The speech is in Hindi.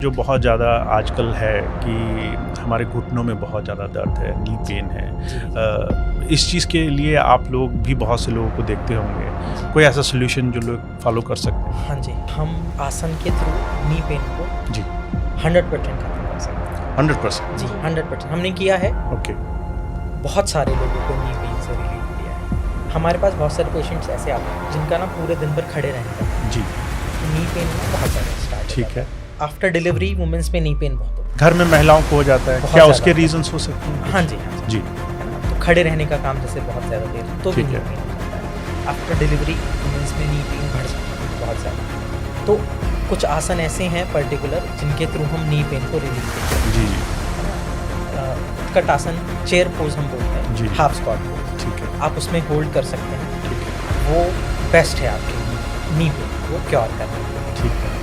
जो बहुत ज़्यादा आजकल है कि हमारे घुटनों में बहुत ज़्यादा दर्द है, नी पेन है। इस चीज़ के लिए आप लोग भी बहुत से लोगों को देखते होंगे, कोई ऐसा सोल्यूशन जो लोग फॉलो कर सकते हैं? हाँ जी, हम आसन के थ्रू नी पेन को जी 100% खत्म कर सकते हैं। 100%। जी 100% हमने किया है। ओके। बहुत सारे लोगों को नी पेन से रिलीफ दिया है। हमारे पास बहुत सारे पेशेंट्स ऐसे आते हैं जिनका ना पूरे दिन भर खड़े रहने का जी नी पेन बहुत ज़्यादा स्टार्ट ठीक है। आफ्टर डिलीवरी वुमेन्स में नी पेन बहुत होता घर में महिलाओं को हो जाता है, बहुत क्या ज़्यादा उसके होता है। रीजंस हो सकते हैं? है। हाँ जी, हाँ जी, जी है ना? तो खड़े रहने का काम जैसे बहुत ज़्यादा देर तो भी ठीक नी है। पेन हो जाता है। आफ्टर डिलीवरी वुमेन्स में नी पेन बढ़ सकती है बहुत ज़्यादा। तो कुछ आसन ऐसे हैं पर्टिकुलर जिनके थ्रू हम नी पेन को रिलीफ देते हैं। जी जी उत्कट आसन, चेयर पोज हम बोलते जी। हैं, हाफ स्क्वाट पोज, ठीक है आप उसमें होल्ड कर सकते हैं। ठीक है वो बेस्ट है आपके नी पेन को क्योर करने के लिए। ठीक है।